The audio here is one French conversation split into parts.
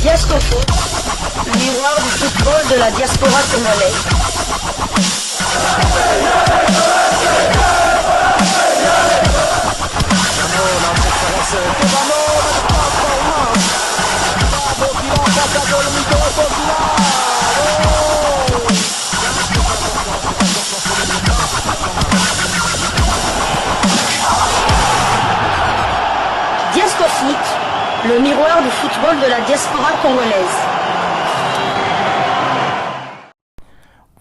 Diasco Foot, le miroir du football de la diaspora congolaise. Diasco Foot, le miroir du football de la diaspora congolaise.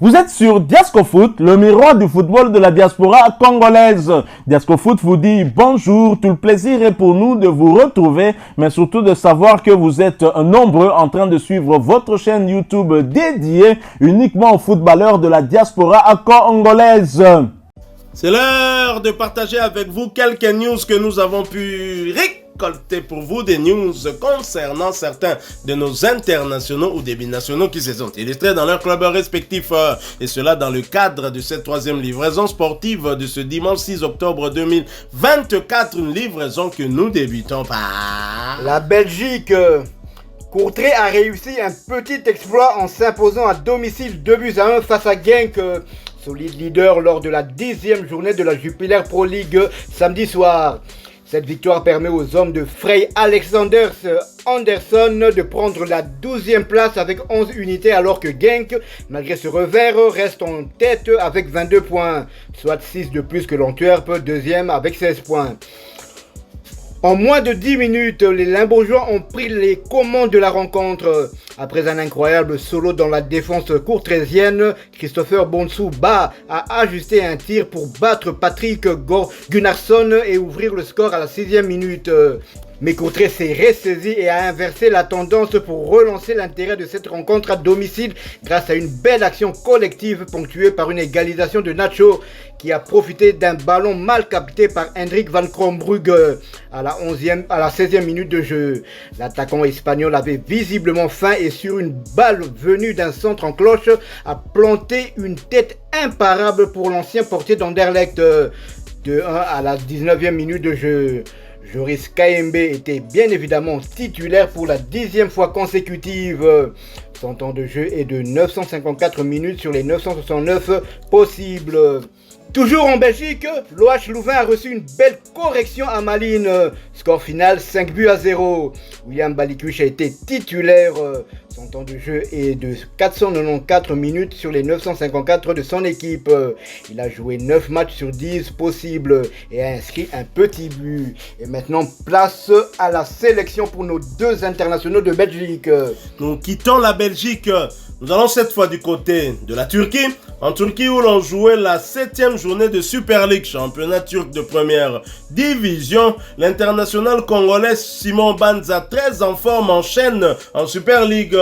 Vous êtes sur Diasco Foot, le miroir du football de la diaspora congolaise. Diasco Foot vous dit bonjour, tout le plaisir est pour nous de vous retrouver, mais surtout de savoir que vous êtes nombreux en train de suivre votre chaîne YouTube dédiée uniquement aux footballeurs de la diaspora congolaise. C'est l'heure de partager avec vous quelques news que nous avons pu récolter pour vous, des news concernant certains de nos internationaux ou des binationaux qui se sont illustrés dans leurs clubs respectifs, et cela dans le cadre de cette troisième livraison sportive de ce dimanche 6 octobre 2024, une livraison que nous débutons par la Belgique. Courtrai a réussi un petit exploit en s'imposant à domicile 2-1 face à Genk, solide leader lors de la 10e journée de la Jupiler Pro League samedi soir. Cette victoire permet aux hommes de Frey Alexander Anderson de prendre la 12e place avec 11 unités, alors que Genk, malgré ce revers, reste en tête avec 22 points, soit 6 de plus que l'Antwerp, deuxième avec 16 points. En moins de 10 minutes, les Limbourgeois ont pris les commandes de la rencontre. Après un incroyable solo dans la défense courtraisienne, Christopher Bonsu-Ba a ajusté un tir pour battre Patrick Gunnarsson et ouvrir le score à la 6e minute. Mais Courtrai s'est ressaisi et a inversé la tendance pour relancer l'intérêt de cette rencontre à domicile grâce à une belle action collective ponctuée par une égalisation de Nacho qui a profité d'un ballon mal capté par Hendrik van Krombrugge à la 16e minute de jeu. L'attaquant espagnol avait visiblement faim et sur une balle venue d'un centre en cloche a planté une tête imparable pour l'ancien portier d'Anderlecht. 2-1 à la 19e minute de jeu. Joris Kayembe était bien évidemment titulaire pour la 10e fois consécutive. Son temps de jeu est de 954 minutes sur les 969 possibles. Toujours en Belgique, l'OH Louvain a reçu une belle correction à Malines. Score final 5-0. William Balikuch a été titulaire. Son temps de jeu est de 494 minutes sur les 954 de son équipe. Il a joué 9 matchs sur 10 possibles et a inscrit un petit but. Et maintenant, place à la sélection pour nos deux internationaux de Belgique. Nous quittons la Belgique. Nous allons cette fois du côté de la Turquie. En Turquie où l'on jouait la 7e journée de Super League, championnat turc de première division. L'international congolais Simon Banza, très en forme, enchaîne en Super League.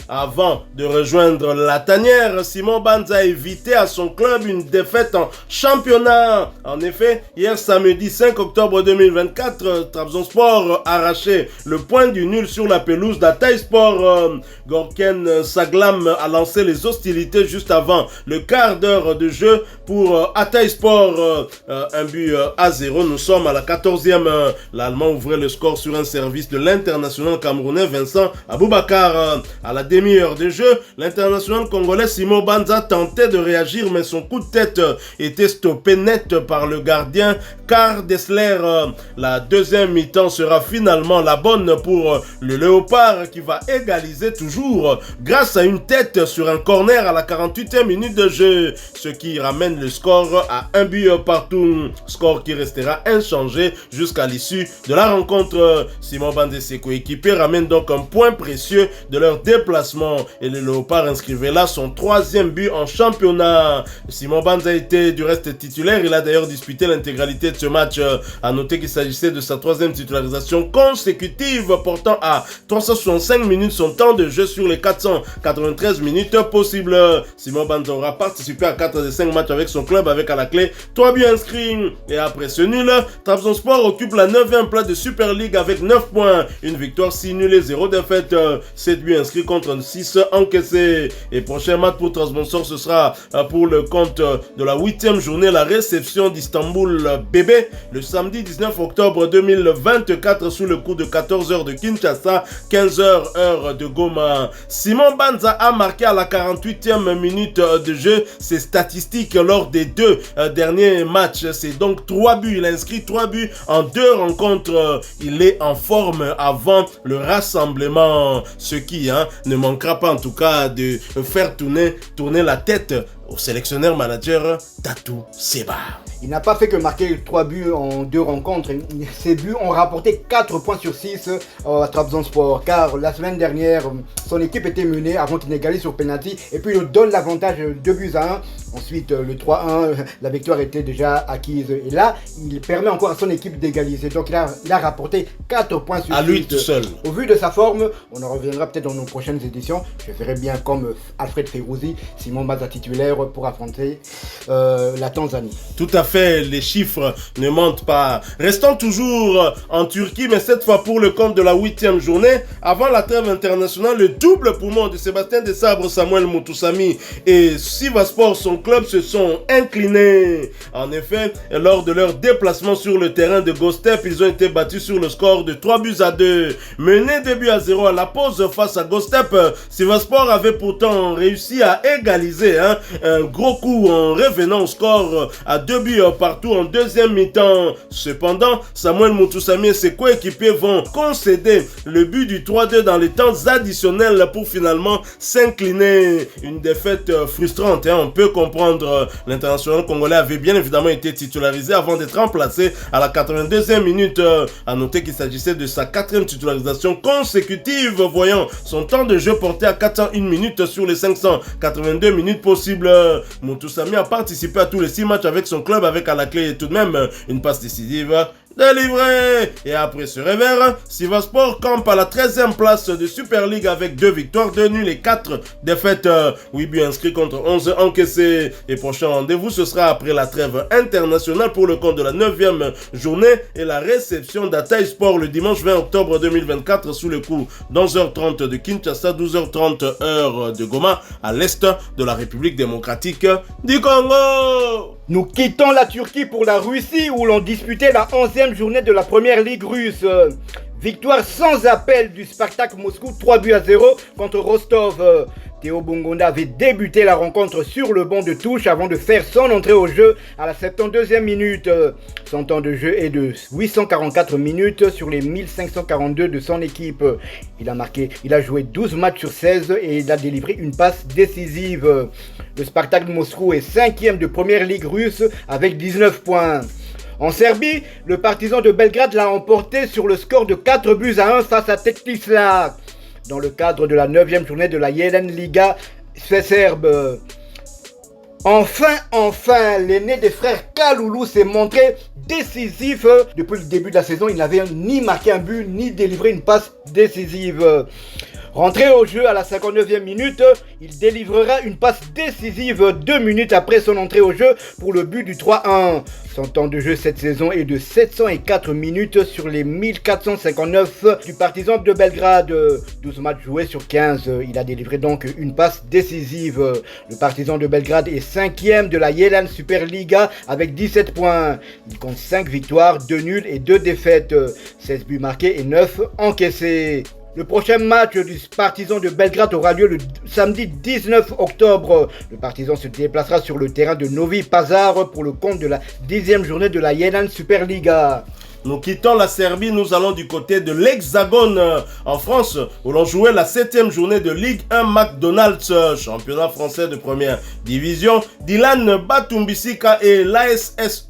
Avant de rejoindre la tanière, Simon Banza a évité à son club une défaite en championnat. En effet, hier samedi 5 octobre 2024, Trabzonspor arrachait le point du nul sur la pelouse d'Hatayspor. Gorken Saglam a lancé les hostilités juste avant le quart d'heure de jeu pour Hatayspor. Un but à 0. Nous sommes à la 14e. L'Allemand ouvrait le score sur un service de l'international camerounais Vincent Aboubakar. À la demi-heure de jeu, l'international congolais Simon Banza tentait de réagir, mais son coup de tête était stoppé net par le gardien Karl Dessler. La deuxième mi-temps sera finalement la bonne pour le Léopard qui va égaliser toujours grâce à une tête sur un corner à la 48e minute de jeu, ce qui ramène le score à un but partout. Score qui restera inchangé jusqu'à l'issue de la rencontre. Simon Banza et ses coéquipiers ramènent donc un point précieux de leur déplacement et le Léopard inscrivait là son 3e but en championnat. Simon Banza était du reste titulaire. Il a d'ailleurs disputé l'intégralité de ce match. À noter qu'il s'agissait de sa 3e titularisation consécutive, portant à 365 minutes son temps de jeu sur les 493 minutes possibles. Simon Banza aura participé à 4 des 5 matchs avec son club avec à la clé 3 buts inscrits. Et après ce nul, Trabzonspor occupe la 9e place de Super League avec 9 points. Une victoire 6 nuls et 0 défaite. 7 buts inscrits contre contre 6 encaissés. Et prochain match pour Trabzonspor, ce sera pour le compte de la 8e journée, la réception d'Istanbul BB le samedi 19 octobre 2024 sous le coup de 14h de Kinshasa, 15h heure de Goma. Simon Banza a marqué à la 48e minute de jeu. Ses statistiques lors des 2 derniers matchs, c'est donc 3 buts. Il a inscrit 3 buts en 2 rencontres. Il est en forme avant le rassemblement, ce qui ne manquera pas en tout cas de faire tourner la tête au sélectionneur manager Tatou Seba. Il n'a pas fait que marquer 3 buts en 2 rencontres. Ses buts ont rapporté 4 points sur 6 à Trabzonspor. Car la semaine dernière, son équipe était menée avant qu'il n'égalise sur penalty. Et puis il nous donne l'avantage 2 buts à 1. Ensuite, le 3-1, la victoire était déjà acquise. Et là, il permet encore à son équipe d'égaliser. Donc il a rapporté 4 points sur 6. À lui tout seul. Au vu de sa forme, on en reviendra peut-être dans nos prochaines éditions. Je ferai bien comme Alfred Ferrouzi, Simon Banza titulaire pour affronter la Tanzanie. Tout à fait, les chiffres ne mentent pas. Restons toujours en Turquie, mais cette fois pour le compte de la 8e journée. Avant la trêve internationale, le double poumon de Sébastien Desabre, Samuel Moutoussamy et Sivasspor, son club, se sont inclinés. En effet, lors de leur déplacement sur le terrain de Gostep, ils ont été battus sur le score de 3-2. Menés 2-0 à la pause face à Gostep, Sivasspor avait pourtant réussi à égaliser un gros coup en revenant au score à 2 buts partout en deuxième mi-temps. Cependant, Samuel Moutoussamy et ses coéquipiers vont concéder le but du 3-2 dans les temps additionnels pour finalement s'incliner. Une défaite frustrante, on peut comprendre. L'international congolais avait bien évidemment été titularisé avant d'être remplacé à la 82e minute. À noter qu'il s'agissait de sa 4e titularisation consécutive, voyant son temps de jeu porté à 401 minutes sur les 582 minutes possibles. Moutoussamy a participé à tous les 6 matchs avec son club, avec à la clé tout de même une passe décisive délivrée. Et après ce revers, Sivasspor campe à la 13e place de Super League avec 2 victoires, 2 nuls et 4 défaites. 8 buts inscrits contre 11 encaissés. Et prochain rendez-vous, ce sera après la trêve internationale pour le compte de la 9e journée et la réception d'Ataïspor le dimanche 20 octobre 2024 sous le coup d'11h30 de Kinshasa, 12h30 heure de Goma, à l'est de la République démocratique du Congo. Nous quittons la Turquie pour la Russie où l'on disputait la 11e journée de la première ligue russe. Victoire sans appel du Spartak Moscou, 3-0 contre Rostov. Théo Bongonda avait débuté la rencontre sur le banc de touche avant de faire son entrée au jeu à la 72e minute. Son temps de jeu est de 844 minutes sur les 1542 de son équipe. Il a joué 12 matchs sur 16 et il a délivré une passe décisive. Le Spartak de Moscou est 5e de première ligue russe avec 19 points. En Serbie, le Partizan de Belgrade l'a emporté sur le score de 4-1 face à Teklisla dans le cadre de la 9e journée de la Jelen Liga serbe. Enfin, l'aîné des frères Kaloulou s'est montré décisif. Depuis le début de la saison, il n'avait ni marqué un but, ni délivré une passe décisive. Rentré au jeu à la 59e minute, il délivrera une passe décisive 2 minutes après son entrée au jeu pour le but du 3-1. Son temps de jeu cette saison est de 704 minutes sur les 1459 du Partizan de Belgrade. 12 matchs joués sur 15. Il a délivré donc une passe décisive. Le Partizan de Belgrade est 5e de la Jelen Superliga avec 17 points. Il compte 5 victoires, 2 nuls et 2 défaites. 16 buts marqués et 9 encaissés. Le prochain match du Partizan de Belgrade aura lieu le samedi 19 octobre. Le Partizan se déplacera sur le terrain de Novi Pazar pour le compte de la 10e journée de la Jelen Superliga. Nous quittons la Serbie, nous allons du côté de l'Hexagone en France où l'on jouait la 7e journée de Ligue 1 McDonald's, championnat français de première division. Dylan Batumbisika et l'ASSE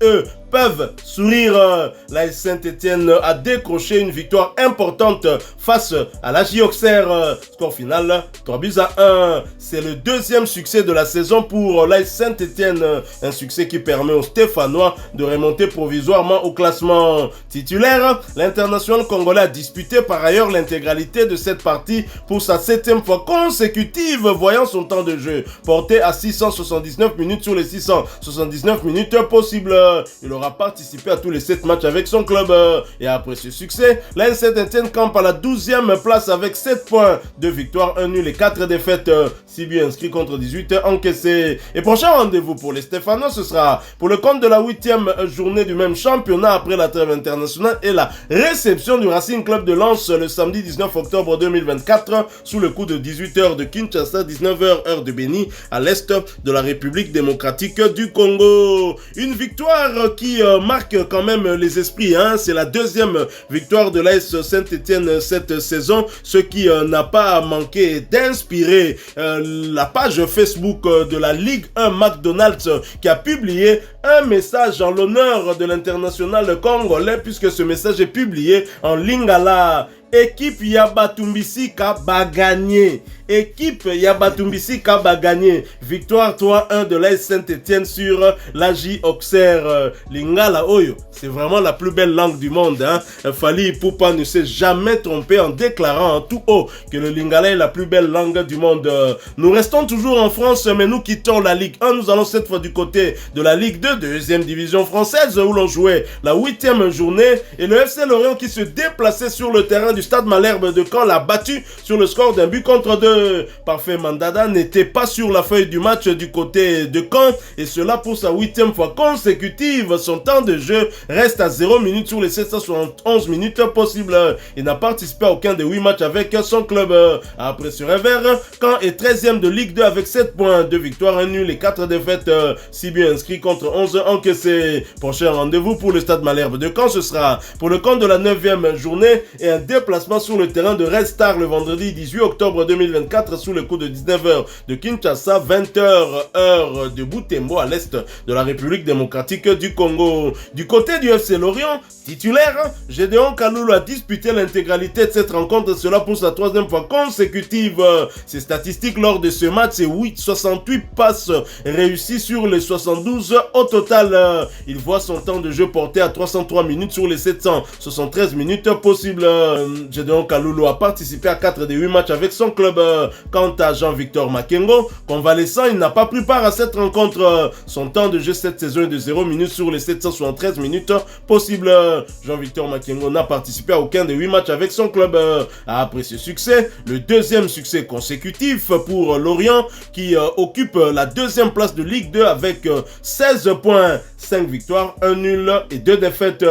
peuvent sourire. L'AS Saint-Etienne a décroché une victoire importante face à la Auxerre. Score final 3-1. C'est le 2e succès de la saison pour l'AS Saint-Etienne. Un succès qui permet aux Stéphanois de remonter provisoirement au classement. Titulaire, l'international congolais a disputé par ailleurs l'intégralité de cette partie pour sa 7e fois consécutive, voyant son temps de jeu porté à 679 minutes sur les 679 minutes possibles. Il aura aura participé à tous les 7 matchs avec son club. Et après ce succès, l'AS Saint-Etienne campe à la 12e place avec 7 points, 2 victoires, 1 nul et 4 défaites, 6 buts inscrits contre 18 encaissés. Et prochain rendez-vous pour les Stéphanois, ce sera pour le compte de la 8e journée du même championnat après la trêve internationale et la réception du Racing Club de Lens le samedi 19 octobre 2024 sous le coup de 18h de Kinshasa, 19h heure de Béni à l'est de la République démocratique du Congo. Une victoire qui marque quand même les esprits, hein. C'est la 2e victoire de l'AS Saint-Etienne cette saison, ce qui n'a pas manqué d'inspirer la page Facebook de la Ligue 1 McDonald's qui a publié un message en l'honneur de l'international congolais, puisque ce message est publié en lingala. Équipe Yabatumbisi Kaba gagné. Équipe Yabatumbisi Kaba gagné. Victoire 3-1 de l'AS Saint-Etienne sur l'AJ Auxerre. Lingala Oyo, c'est vraiment la plus belle langue du monde, hein. Fally Ipupa ne s'est jamais trompé en déclarant en tout haut que le Lingala est la plus belle langue du monde. Nous restons toujours en France, mais nous quittons la Ligue 1. Nous allons cette fois du côté de la Ligue 2, deuxième division française, où l'on jouait la 8e journée. Et le FC Lorient qui se déplaçait sur le terrain du Stade Malherbe de Caen l'a battu sur le score d'un but contre 2. Parfait Mandanda n'était pas sur la feuille du match du côté de Caen, et cela pour sa 8e fois consécutive. Son temps de jeu reste à 0 minutes sur les 771 minutes possibles. Il n'a participé à aucun des 8 matchs avec son club. Après ce revers, Caen est 13e de Ligue 2 avec 7 points, 2 victoires, 1 nul et 4 défaites, 6 buts inscrits contre 11 encaissés. Prochain rendez-vous pour le Stade Malherbe de Caen, ce sera pour le compte de la 9e journée et un déplacement sur le terrain de Red Star le vendredi 18 octobre 2024 sous le coup de 19h de Kinshasa, 20h heure de Butembo à l'est de la République démocratique du Congo. Du côté du FC Lorient, titulaire, Gédéon Kaloulou a disputé l'intégralité de cette rencontre, cela pour sa 3e fois consécutive. Ses statistiques lors de ce match, c'est 68 passes réussies sur les 72 au total. Il voit son temps de jeu porté à 303 minutes sur les 773 minutes possibles. Gédéon Kaloulou a participé à 4 des 8 matchs avec son club. Quant à Jean-Victor Makengo, convalescent, il n'a pas pris part à cette rencontre. Son temps de jeu cette saison est de 0 minutes sur les 773 minutes possibles. Jean-Victor Makengo n'a participé à aucun des 8 matchs avec son club. Après ce succès, le 2e succès consécutif pour Lorient qui occupe la 2e place de Ligue 2 avec 16 points, 5 victoires, 1 nul et 2 défaites,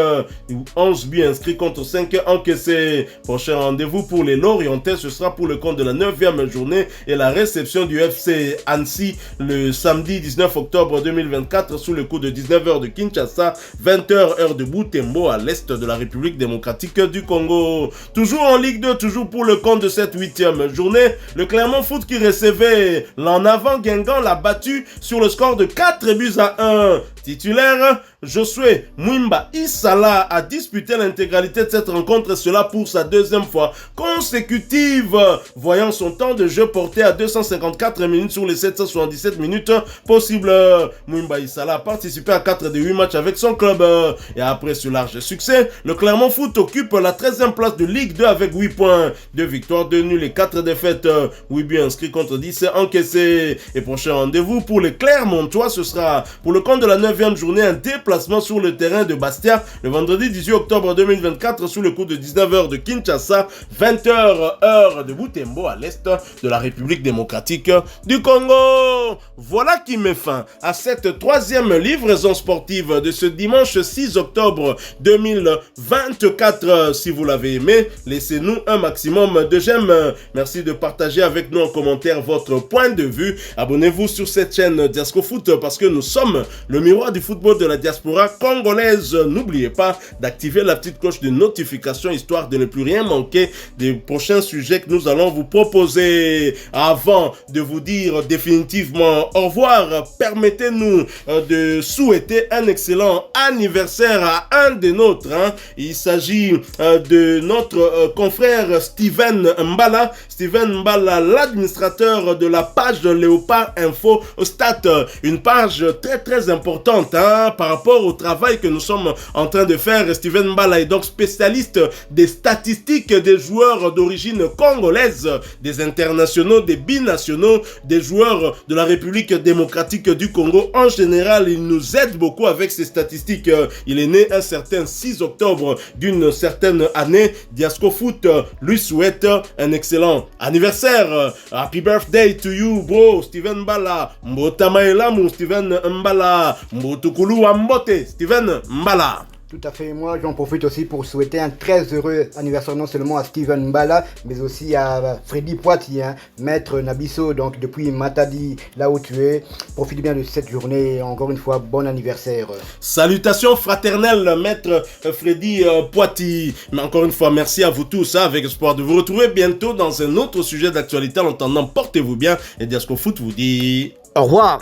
11 buts inscrits contre 5 encaissés. Prochain rendez-vous pour les Lorientais, ce sera pour le compte de la 9e journée et la réception du FC Annecy le samedi 19 octobre 2024 sous le coup de 19h de Kinshasa, 20h heure de Butembo à l'est de la République démocratique du Congo. Toujours en Ligue 2, toujours pour le compte de cette 8e journée, le Clermont Foot qui recevait l'en avant Guingamp l'a battu sur le score de 4 buts à 1. Titulaire, Josué Mwimba Isala a disputé l'intégralité de cette rencontre, cela pour sa 2e fois consécutive, voyant son temps de jeu porté à 254 minutes sur les 777 minutes possibles. Mwimba Isala a participé à 4 des 8 matchs avec son club. Et après ce large succès, le Clermont Foot occupe la 13e place de Ligue 2 avec 8 points, 2 victoires, 2 nuls et 4 défaites, 8 buts inscrits contre 10 encaissés. Et prochain rendez-vous pour les Clermontois, ce sera pour le compte de la 9e journée, un déplacement sur le terrain de Bastia le vendredi 18 octobre 2024 sous le coup de 19h de Kinshasa, 20h heure de Butembo à l'est de la République démocratique du Congo. Voilà qui met fin à cette 3e livraison sportive de ce dimanche 6 octobre 2024. Si vous l'avez aimé, laissez-nous un maximum de j'aime. Merci de partager avec nous en commentaire votre point de vue. Abonnez-vous sur cette chaîne Diasco Foot parce que nous sommes le miroir du football de la diaspora congolaise. N'oubliez pas d'activer la petite cloche de notification histoire de ne plus rien manquer des prochains sujets que nous allons vous proposer. Avant de vous dire définitivement au revoir, permettez-nous de souhaiter un excellent anniversaire à un des nôtres. Il s'agit de notre confrère Steven Mbala. Steven Mbala, l'administrateur de la page Léopard Info Stat, une page très importante par rapport au travail que nous sommes en train de faire. Steven Mbala est donc spécialiste des statistiques des joueurs d'origine congolaise, des internationaux, des binationaux, des joueurs de la République démocratique du Congo. En général, il nous aide beaucoup avec ces statistiques. Il est né un certain 6 octobre d'une certaine année. Diasco Foot lui souhaite un excellent anniversaire. Happy birthday to you, bro, Steven Mbala. Mbotamaelamu, Steven Mbala. Mbotukulu Ambote, Steven Mbala. Tout à fait, moi j'en profite aussi pour souhaiter un très heureux anniversaire non seulement à Steven Mbala, mais aussi à Freddy Poitier, maître Nabiso, donc depuis Matadi, là où tu es. Profite bien de cette journée et encore une fois, bon anniversaire. Salutations fraternelles, maître Freddy Poitier. Mais encore une fois, merci à vous tous, avec espoir de vous retrouver bientôt dans un autre sujet d'actualité. En attendant, portez-vous bien et Diasco Foot vous dit au revoir.